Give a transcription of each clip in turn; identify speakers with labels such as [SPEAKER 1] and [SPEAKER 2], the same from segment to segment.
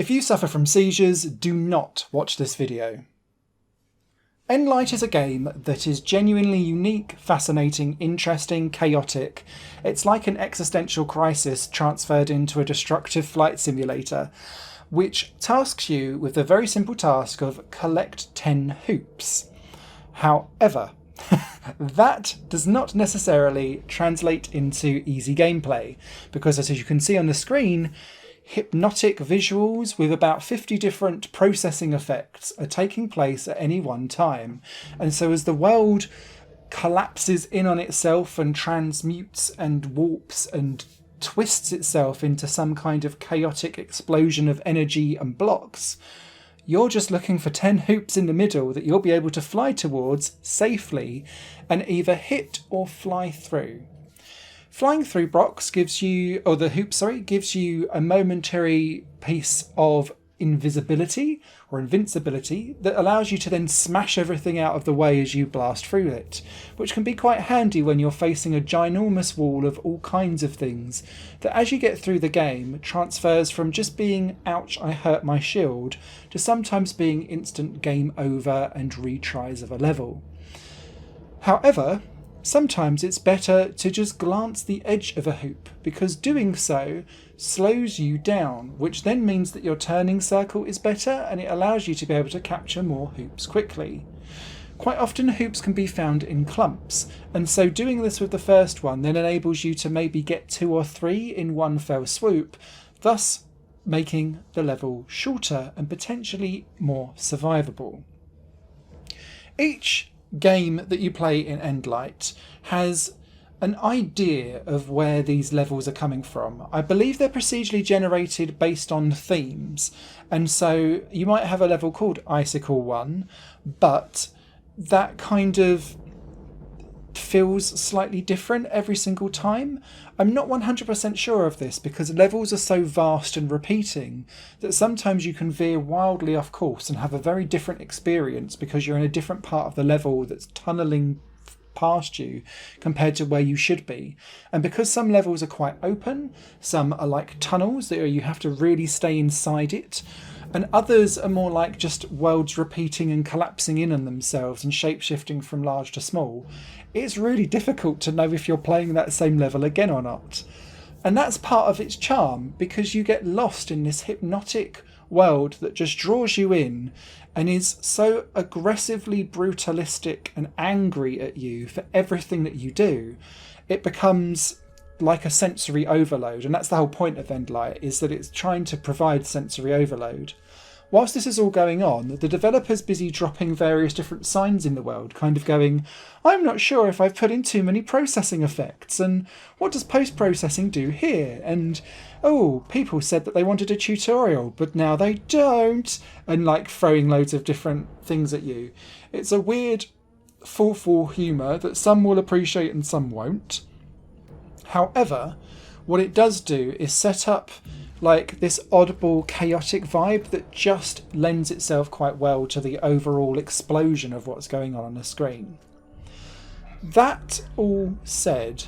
[SPEAKER 1] If you suffer from seizures, do not watch this video. Endlight is a game that is genuinely unique, fascinating, interesting, chaotic. It's like an existential crisis transferred into a destructive flight simulator, which tasks you with the very simple task of collect 10 hoops. However, that does not necessarily translate into easy gameplay, because as you can see on the screen, hypnotic visuals with about 50 different processing effects are taking place at any one time. And so as the world collapses in on itself and transmutes and warps and twists itself into some kind of chaotic explosion of energy and blocks, you're just looking for 10 hoops in the middle that you'll be able to fly towards safely and either hit or fly through. Flying through blocks gives you, or the hoop, gives you a momentary piece of invisibility or invincibility that allows you to then smash everything out of the way as you blast through it, which can be quite handy when you're facing a ginormous wall of all kinds of things that as you get through the game transfers from just being ouch I hurt my shield to sometimes being instant game over and retries of a level. However, sometimes it's better to just glance the edge of a hoop, because doing so slows you down, which then means that your turning circle is better and it allows you to be able to capture more hoops quickly. Quite often hoops can be found in clumps, and so doing this with the first one then enables you to maybe get 2 or 3 in one fell swoop, thus making the level shorter and potentially more survivable. Each game that you play in Endlight has an idea of where these levels are coming from. I believe they're procedurally generated based on themes, and so you might have a level called Icicle 1, but that kind of feels slightly different every single time. I'm not 100% sure of this because levels are so vast and repeating that sometimes you can veer wildly off course and have a very different experience because you're in a different part of the level that's tunneling past you compared to where you should be. And because some levels are quite open, some are like tunnels that you have to really stay inside it, and others are more like just worlds repeating and collapsing in on themselves and shape-shifting from large to small, it's really difficult to know if you're playing that same level again or not. And that's part of its charm, because you get lost in this hypnotic world that just draws you in and is so aggressively brutalistic and angry at you for everything that you do. It becomes like a sensory overload, and that's the whole point of Endlight, is that it's trying to provide sensory overload. Whilst this is all going on, the developer's busy dropping various different signs in the world, kind of going, I'm not sure if I've put in too many processing effects, and what does post-processing do here? And, oh, people said that they wanted a tutorial, but now they don't, and like throwing loads of different things at you. It's a weird full humour that some will appreciate and some won't. However, what it does do is set up like this oddball, chaotic vibe that just lends itself quite well to the overall explosion of what's going on the screen. That all said,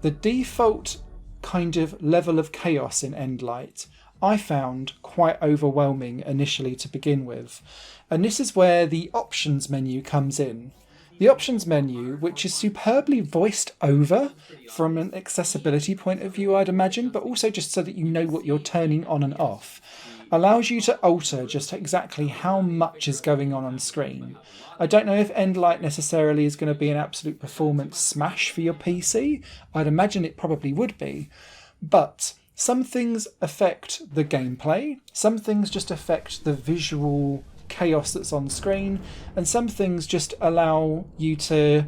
[SPEAKER 1] the default kind of level of chaos in Endlight I found quite overwhelming initially to begin with, and this is where the options menu comes in. The options menu, which is superbly voiced over from an accessibility point of view, I'd imagine, but also just so that you know what you're turning on and off, allows you to alter just exactly how much is going on screen. I don't know if Endlight necessarily is going to be an absolute performance smash for your PC. I'd imagine it probably would be, but some things affect the gameplay, some things just affect the visual chaos that's on screen, and some things just allow you to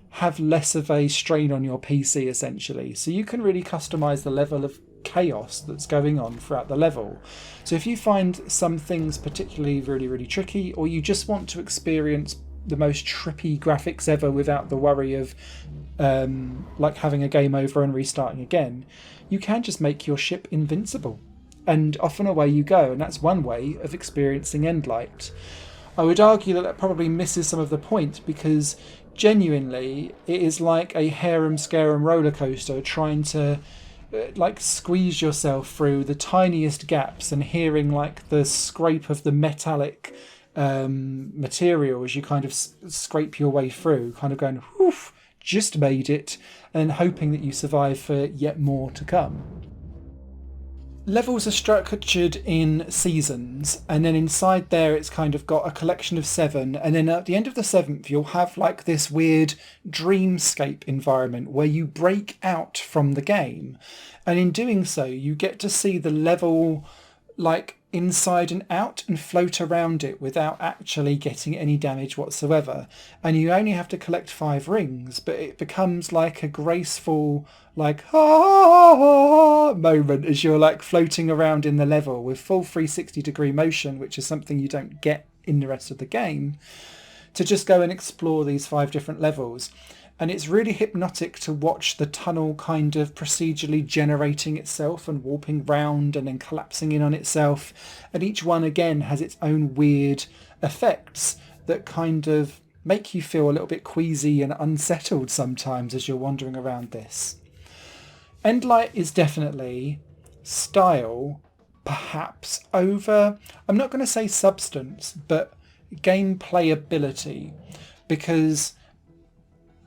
[SPEAKER 1] have less of a strain on your PC essentially. So you can really customize the level of chaos that's going on throughout the level. So if you find some things particularly really tricky, or you just want to experience the most trippy graphics ever without the worry of like having a game over and restarting again, you can just make your ship invincible. And off and away you go, and that's one way of experiencing Endlight. I would argue that that probably misses some of the point, because genuinely it is like a harem-scarem roller coaster trying to like squeeze yourself through the tiniest gaps and hearing like the scrape of the metallic material as you kind of scrape your way through, kind of going, whoof, just made it, and hoping that you survive for yet more to come. Levels are structured in seasons, and then inside there it's kind of got a collection of 7, and then at the end of the 7th you'll have like this weird dreamscape environment where you break out from the game, and in doing so you get to see the level like inside and out and float around it without actually getting any damage whatsoever. And you only have to collect 5 rings, but it becomes like a graceful like moment as you're like floating around in the level with full 360-degree motion, which is something you don't get in the rest of the game, to just go and explore these 5 different levels. And it's really hypnotic to watch the tunnel kind of procedurally generating itself and warping round and then collapsing in on itself. And each one again has its own weird effects that kind of make you feel a little bit queasy and unsettled sometimes as you're wandering around this. Endlight is definitely style, perhaps over, I'm not going to say substance, but gameplay ability, because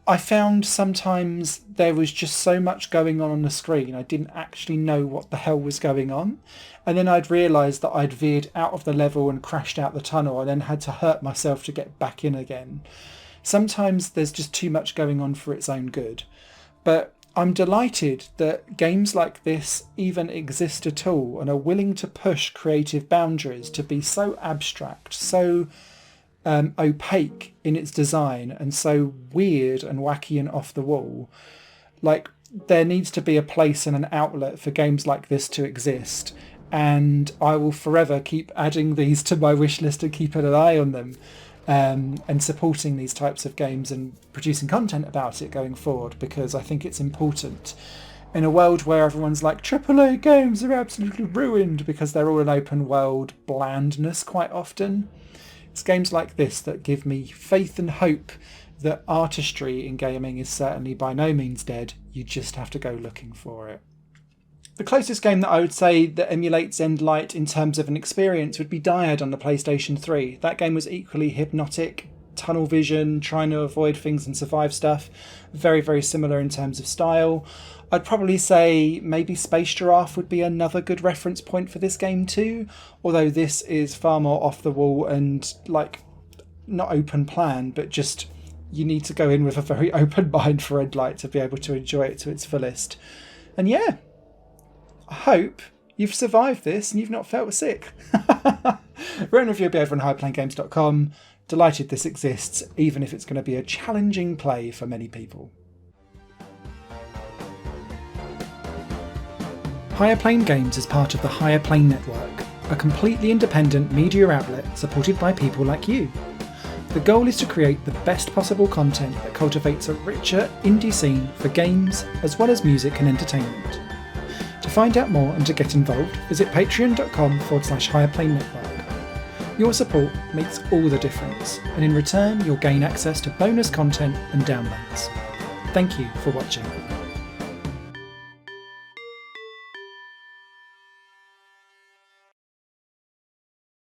[SPEAKER 1] I found sometimes there was just so much going on the screen I didn't actually know what the hell was going on, and then I'd realised that I'd veered out of the level and crashed out the tunnel and then had to hurt myself to get back in again. Sometimes there's just too much going on for its own good, but I'm delighted that games like this even exist at all and are willing to push creative boundaries to be so abstract, so opaque in its design, and so weird and wacky and off the wall. Like, there needs to be a place and an outlet for games like this to exist, and I will forever keep adding these to my wish list and keeping an eye on them, and supporting these types of games and producing content about it going forward, because I think it's important. In a world where everyone's like, AAA games are absolutely ruined because they're all an open world blandness quite often, it's games like this that give me faith and hope that artistry in gaming is certainly by no means dead. You just have to go looking for it. The closest game that I would say that emulates Endlight in terms of an experience would be Dyad on the PlayStation 3. That game was equally hypnotic, tunnel vision, trying to avoid things and survive stuff. Very, very similar in terms of style. I'd probably say maybe Space Giraffe would be another good reference point for this game too, although this is far more off the wall and like not open plan, but just you need to go in with a very open mind for Endlight to be able to enjoy it to its fullest. And yeah, I hope you've survived this and you've not felt sick. Written review will be over on highplayinggames.com. Delighted this exists, even if it's going to be a challenging play for many people. Higher Plane Games is part of the Higher Plane Network, a completely independent media outlet supported by people like you. The goal is to create the best possible content that cultivates a richer indie scene for games as well as music and entertainment. To find out more and to get involved, visit patreon.com/higherplane-network. Your support makes all the difference, and in return you'll gain access to bonus content and downloads. Thank you for watching.